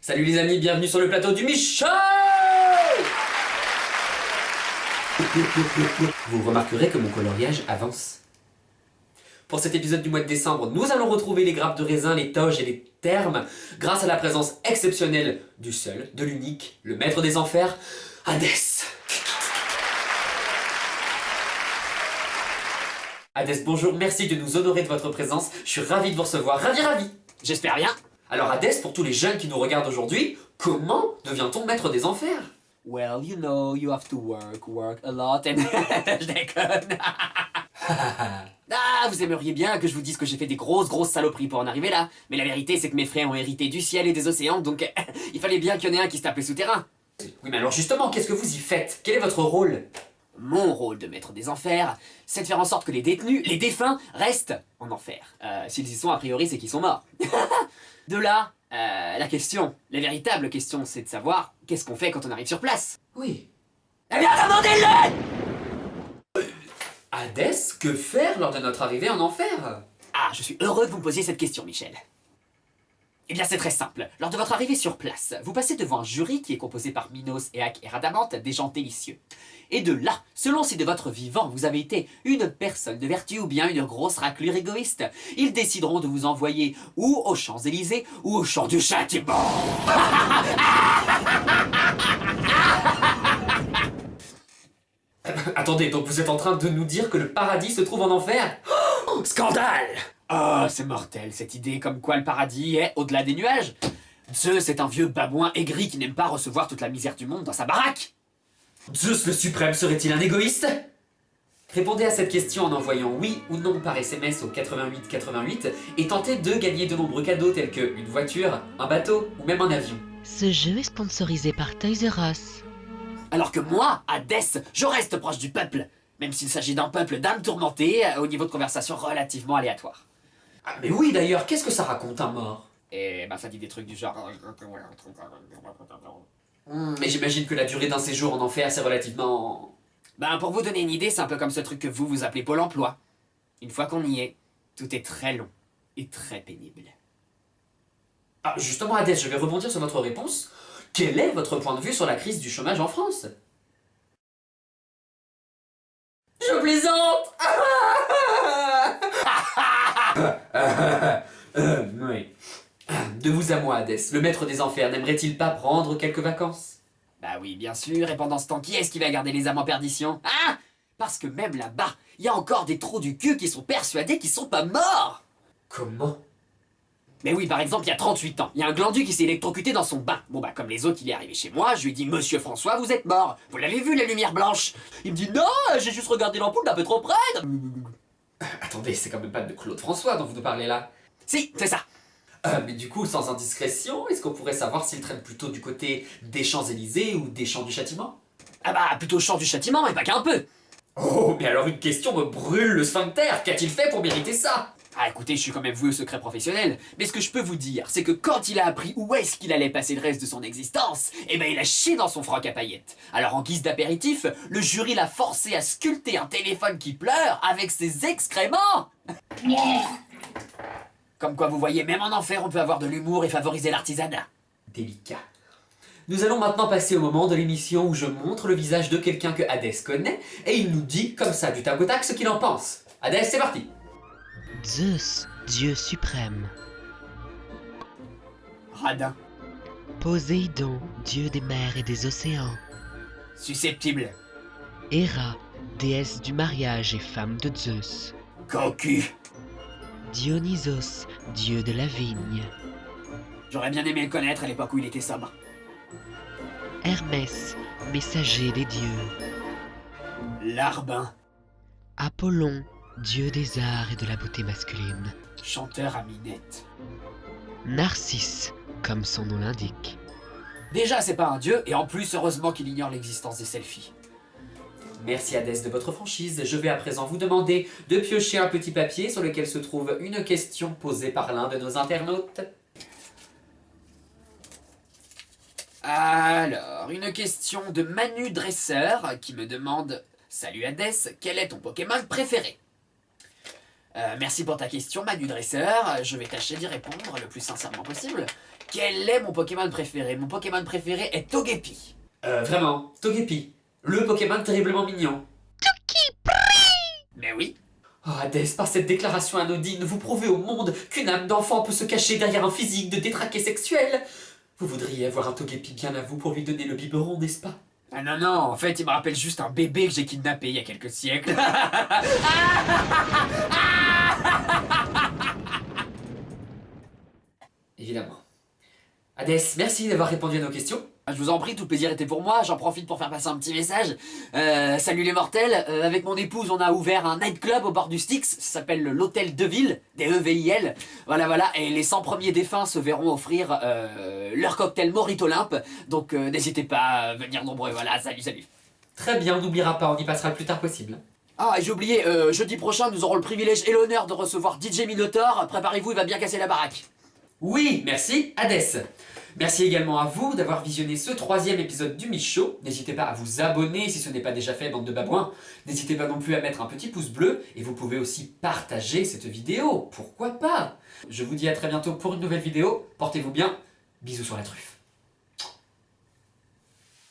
Salut les amis, bienvenue sur le plateau du Michel. Vous remarquerez que mon coloriage avance. Pour cet épisode du mois de décembre, nous allons retrouver les grappes de raisin, les toges et les termes, grâce à la présence exceptionnelle du seul, de l'unique, le maître des enfers, Hadès. Hadès, bonjour, merci de nous honorer de votre présence, je suis ravi de vous recevoir, ravi. J'espère bien. Alors Hadès, pour tous les jeunes qui nous regardent aujourd'hui, comment devient-on maître des enfers? Well, you know, you have to work a lot and... Je déconne. Ah, vous aimeriez bien que je vous dise que j'ai fait des grosses saloperies pour en arriver là. Mais la vérité, c'est que mes frères ont hérité du ciel et des océans, donc il fallait bien qu'il y en ait un qui se tape les souterrains. Oui, mais alors justement, qu'est-ce que vous y faites? Quel est votre rôle? Mon rôle de maître des enfers, c'est de faire en sorte que les détenus, les défunts, restent en enfer. S'ils y sont, a priori, c'est qu'ils sont morts. De là, la question, la véritable question, c'est de savoir qu'est-ce qu'on fait quand on arrive sur place. Oui. Eh bien, demandez-le! Hadès, que faire lors de notre arrivée en enfer? Ah, je suis heureux que vous me posiez cette question, Michel. Eh bien, c'est très simple. Lors de votre arrivée sur place, vous passez devant un jury qui est composé par Minos, Éaque et Rhadamante, des gens délicieux. Et de là, selon si de votre vivant vous avez été une personne de vertu ou bien une grosse raclure égoïste, ils décideront de vous envoyer ou aux Champs-Élysées ou au champ du châtiment. Attendez, donc vous êtes en train de nous dire que le paradis se trouve en enfer? Oh, scandale! Oh, c'est mortel cette idée comme quoi le paradis est au-delà des nuages. Zeus est un vieux babouin aigri qui n'aime pas recevoir toute la misère du monde dans sa baraque. Zeus le suprême serait-il un égoïste? Répondez à cette question en envoyant oui ou non par SMS au 8888 et tentez de gagner de nombreux cadeaux tels que une voiture, un bateau ou même un avion. Ce jeu est sponsorisé par Toys R Us. Alors que moi, Hadès, je reste proche du peuple, même s'il s'agit d'un peuple d'âmes tourmentées au niveau de conversation relativement aléatoire. Ah, mais oui d'ailleurs, qu'est-ce que ça raconte un mort? Et ben ça dit des trucs du genre... Mais j'imagine que la durée d'un séjour en enfer c'est relativement... Ben pour vous donner une idée, c'est un peu comme ce truc que vous appelez Pôle emploi. Une fois qu'on y est, tout est très long et très pénible. Ah, justement Hadès, je vais rebondir sur votre réponse. Quel est votre point de vue sur la crise du chômage en France? Je plaisante. Oui. De vous à moi, Hadès, le maître des enfers n'aimerait-il pas prendre quelques vacances? Bah oui, bien sûr, et pendant ce temps, qui est-ce qui va garder les âmes en perdition? Ah! Parce que même là-bas, il y a encore des trous du cul qui sont persuadés qu'ils sont pas morts! Comment? Mais oui, par exemple, il y a 38 ans, il y a un glandu qui s'est électrocuté dans son bain. Bon bah, comme les autres, il est arrivé chez moi, je lui ai dit « Monsieur François, vous êtes mort! Vous l'avez vu, la lumière blanche ?» Il me dit « Non, j'ai juste regardé l'ampoule d'un peu trop près !» Attendez, c'est quand même pas de Claude François dont vous nous parlez là. Si, c'est ça. Mais du coup, sans indiscrétion, est-ce qu'on pourrait savoir s'il traîne plutôt du côté des Champs-Élysées ou des Champs du Châtiment? Ah bah, plutôt champ du châtiment, mais pas qu'un peu. Oh, mais alors une question me brûle le sphincter, qu'a-t-il fait pour mériter ça? Ah écoutez, je suis quand même voué au secret professionnel, mais ce que je peux vous dire, c'est que quand il a appris où est-ce qu'il allait passer le reste de son existence, eh ben il a chié dans son froc à paillettes. Alors en guise d'apéritif, le jury l'a forcé à sculpter un téléphone qui pleure avec ses excréments. Comme quoi vous voyez, même en enfer on peut avoir de l'humour et favoriser l'artisanat. Délicat. Nous allons maintenant passer au moment de l'émission où je montre le visage de quelqu'un que Hadès connaît et il nous dit comme ça du tac au tac ce qu'il en pense. Hadès, c'est parti. Zeus, dieu suprême. Radin. Poséidon, dieu des mers et des océans. Susceptible. Héra, déesse du mariage et femme de Zeus. Cocu. Dionysos, dieu de la vigne. J'aurais bien aimé le connaître à l'époque où il était sobre. Hermès, messager des dieux. Larbin. Apollon, dieu des arts et de la beauté masculine. Chanteur à minette. Narcisse, comme son nom l'indique. Déjà c'est pas un dieu, et en plus heureusement qu'il ignore l'existence des selfies. Merci Hadès de votre franchise. Je vais à présent vous demander de piocher un petit papier sur lequel se trouve une question posée par l'un de nos internautes. Alors, une question de Manu Dresseur qui me demande « Salut Hadès, quel est ton Pokémon préféré ?» Merci pour ta question, Manu Dresseur. Je vais tâcher d'y répondre le plus sincèrement possible. Quel est mon Pokémon préféré? Mon Pokémon préféré est Togepi. Vraiment, Togepi, le Pokémon terriblement mignon. Mais oui. Oh Hades, par cette déclaration anodine, vous prouvez au monde qu'une âme d'enfant peut se cacher derrière un physique de détraqué sexuel. Vous voudriez avoir un Togepi bien à vous pour lui donner le biberon, n'est-ce pas? Ah non, non, en fait, il me rappelle juste un bébé que j'ai kidnappé il y a quelques siècles. Évidemment. Hades, merci d'avoir répondu à nos questions. Je vous en prie, tout le plaisir était pour moi. J'en profite pour faire passer un petit message. Salut les mortels, avec mon épouse, on a ouvert un nightclub au bord du Styx. Ça s'appelle l'Hôtel Deville, D-E-V-I-L. Voilà, et les 100 premiers défunts se verront offrir leur cocktail Morito Olympe. Donc n'hésitez pas à venir nombreux. Voilà, salut. Très bien, on n'oubliera pas, on y passera le plus tard possible. Ah, et j'ai oublié, jeudi prochain, nous aurons le privilège et l'honneur de recevoir DJ Minotaur. Préparez-vous, il va bien casser la baraque. Oui, merci, Hades. Merci également à vous d'avoir visionné ce 3e épisode du Michaud. N'hésitez pas à vous abonner si ce n'est pas déjà fait, bande de babouins. N'hésitez pas non plus à mettre un petit pouce bleu et vous pouvez aussi partager cette vidéo. Pourquoi pas? Je vous dis à très bientôt pour une nouvelle vidéo. Portez-vous bien. Bisous sur la truffe.